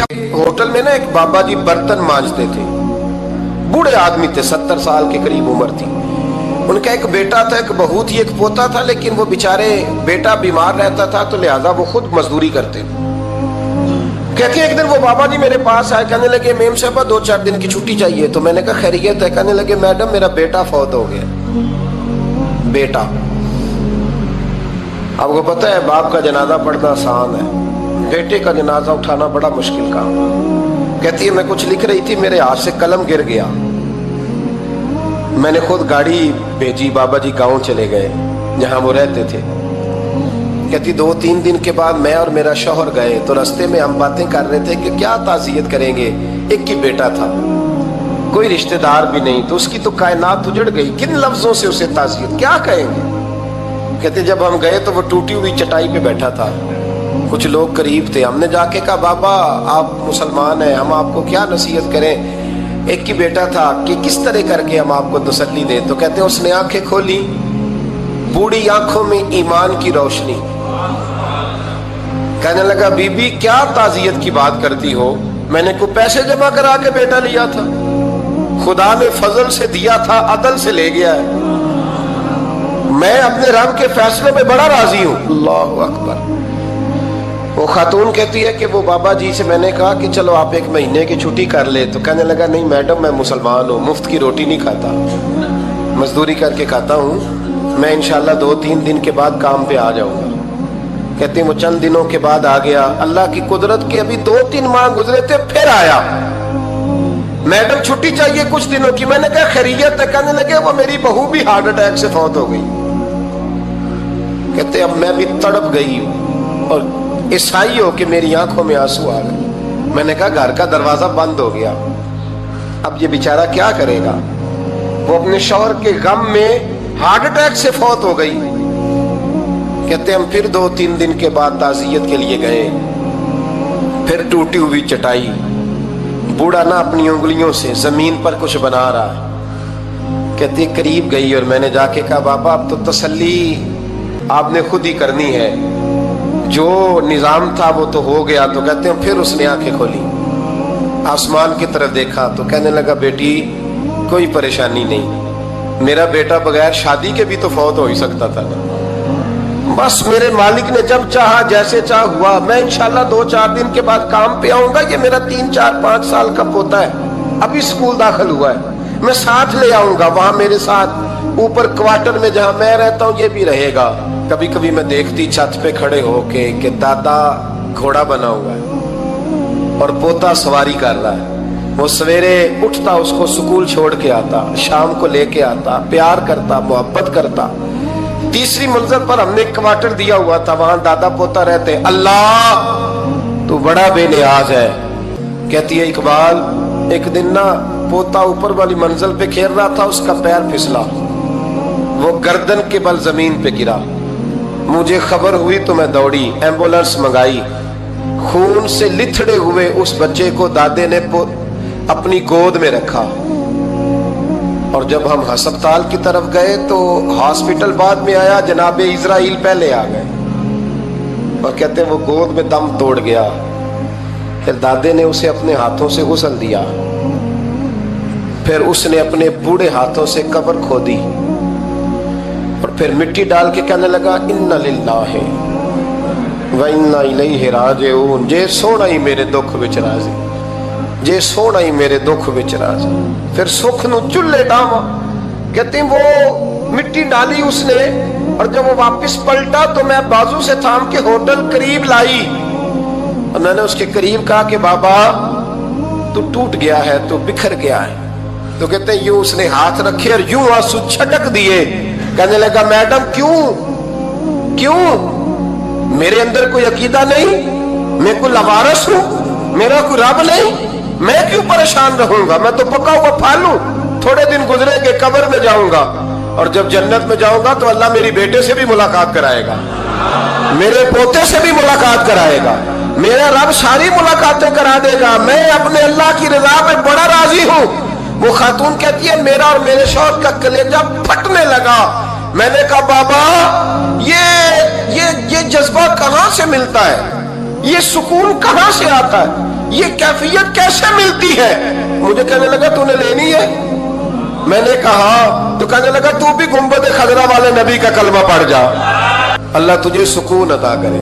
Hotel में ना एक बाबा जी बर्तन मांजते थे, बूढ़े आदमी थे, 70 साल के करीब उम्र थी। उनका एक बेटा था, एक बहू थी, एक पोता था, लेकिन वो बेचारे बेटा बीमार रहता था तो लिहाजा वो खुद मजदूरी करते। कहते एक दिन वो बाबा जी मेरे पास आए, कहने लगे मेम साहबा 2-4 दिन की छुट्टी चाहिए। तो मैंने कहा खैरियत है? कहने लगे मैडम मेरा बेटा फौत हो गया। बेटा, आपको पता है बाप का जनाजा पढ़ना आसान है, बेटे का जनाजा उठाना बड़ा मुश्किल काम। कहती है मैं कुछ लिख रही थी, मेरे हाथ से कलम गिर गया, मैंने खुद गाड़ी भेजी, बाबा जी गांव चले गए जहां वो रहते थे। कहती 2-3 दिन के बाद मैं और मेरा शौहर गए तो रास्ते में हम बातें कर रहे थे कि क्या ताज़ियत करेंगे, एक ही बेटा था, कोई रिश्तेदार भी नहीं, तो उसकी तो कायनात उजड़ गई, किन लफ्जों से उसे ताज़ियत क्या कहेंगे। कहते जब हम गए तो वो टूटी हुई चटाई पे बैठा था, कुछ लोग करीब थे, हमने जाके कहा बाबा आप मुसलमान हैं, हम आपको क्या नसीहत करें, एक ही बेटा था, कि किस तरह करके हम आपको तसल्ली दें। तो कहते उसने आंखें खोली, बूढ़ी आंखों में ईमान की रोशनी, कहने लगा बीबी क्या ताज़ियत की बात करती हो, मैंने को पैसे जमा करा के बेटा लिया था, खुदा ने फजल से दिया था, अदल से ले गया है, मैं अपने रब के फैसले में बड़ा राजी हूं। अल्लाहु अकबर। वो खातून कहती है कि वो बाबा जी से मैंने कहा कि चलो आप 1 महीने की छुट्टी कर ले, तो कहने लगा नहीं मैडम मैं मुसलमान हूँ, मुफ्त की रोटी नहीं खाता, मजदूरी करके खाता हूँ, मैं इंशाल्लाह 2-3 दिन के बाद काम पे आ जाऊंगा। कहते वो चंद दिनों के बाद आ गया, अल्लाह की कुदरत के अभी 2-3 माह गुजरे थे, फिर आया, मैडम छुट्टी चाहिए कुछ दिनों की। मैंने कहा खैरियत है? कहने लगे वो मेरी बहू भी हार्ट अटैक से फौत हो गई। कहते अब मैं भी तड़प गई हूं और ईसाई हो कि मेरी आंखों में आंसू आ गए। मैंने कहा घर का दरवाजा बंद हो गया, अब ये बेचारा क्या करेगा। वो अपने शौहर के गम में हार्ट अटैक से फौत हो गई। कहते हम फिर 2-3 दिन के बाद ताज़ियत के लिए गए, फिर टूटी हुई चटाई, बूढ़ा ना अपनी उंगलियों से जमीन पर कुछ बना रहा है। कहते करीब गई और मैंने जाके कहा बाबा अब तो तसल्ली आपने खुद ही करनी है, जो निजाम था वो तो हो गया। तो कहते हैं फिर उसने आंखें खोली, आसमान की तरफ देखा तो कहने लगा बेटी कोई परेशानी नहीं, मेरा बेटा बगैर शादी के भी तो फौत हो ही सकता था ना, बस मेरे मालिक ने जब चाहा जैसे चाह हुआ, मैं इंशाल्लाह 2-4 दिन के बाद काम पे आऊंगा। ये मेरा 3-4-5 साल का पोता है, अभी स्कूल दाखिल हुआ है, मैं साथ ले आऊंगा, वहां मेरे साथ ऊपर क्वार्टर में जहां मैं रहता हूं ये भी रहेगा। कभी कभी मैं देखती छत पे खड़े होके कि दादा घोड़ा बना हुआ है और पोता सवारी कर रहा है, वो सवेरे उठता उसको स्कूल छोड़ के आता, शाम को लेके आता, प्यार करता, मोहब्बत करता। तीसरी मंजिल पर हमने क्वार्टर दिया हुआ था, वहां दादा पोता रहते। अल्लाह तू बड़ा बेनियाज है। कहती है इकबाल एक दिन ना पोता ऊपर वाली मंजिल पे खेल रहा था, उसका पैर फिसला, वो गर्दन के बल जमीन पे गिरा, मुझे खबर हुई तो मैं दौड़ी, एम्बुलेंस मंगाई, खून से लिथड़े हुए उस बच्चे को दादे ने अपनी गोद में रखा। और जब हम अस्पताल की तरफ गए तो हॉस्पिटल बाद में आया, जनाबे इजराइल पहले आ गए और कहते वो गोद में दम तोड़ गया। फिर दादे ने उसे अपने हाथों से गुस्ल दिया, फिर उसने अपने बूढ़े हाथों से कब्र खोदी और फिर मिट्टी डाल के कहने लगा इन्ना लिल्लाहि व इन्ना इलैहि राजिऊन, जे सोना ही मेरे दुख विच राजी, जे सोना ही मेरे दुख विच राजी। फिर सुख नु चुल्ले डावा। कहते वो मिट्टी डाली उसने और जब वो वापस पलटा तो मैं बाजू से थाम के होटल करीब लाई और मैंने उसके करीब कहा कि बाबा तू टूट गया है, तू बिखर गया है। तो कहते हैं यूं उसने हाथ रखे और यूं आंसू छटक दिए। कहने लगा मैडम क्यों क्यों, मेरे अंदर कोई अकीदा नहीं, मैं कोई लवारस हूं, मेरा कोई रब नहीं, मैं क्यों परेशान रहूंगा, मैं तो पका हुआ फालू, थोड़े दिन गुजरेंगे कब्र में जाऊंगा और जब जन्नत में जाऊंगा तो अल्लाह मेरी बेटे से भी मुलाकात कराएगा, मेरे पोते से भी मुलाकात कराएगा, मेरा रब सारी मुलाकातें करा देगा, मैं अपने अल्लाह की रजा में बड़ा राजी हूं। वो खातून कहती है मेरा और मेरे शौहर का कलेजा फटने लगा। मैंने कहा बाबा ये जज्बा कहां से मिलता है, ये सुकून कहां से आता है। یہ کیفیت کیسے ملتی ہے؟ مجھے کہنے لگا تو نے لینی ہے؟ میں نے کہا، تو کہنے لگا تو بھی گنبد خضرا والے نبی کا کلمہ پڑھ جا، اللہ تجھے سکون عطا کرے۔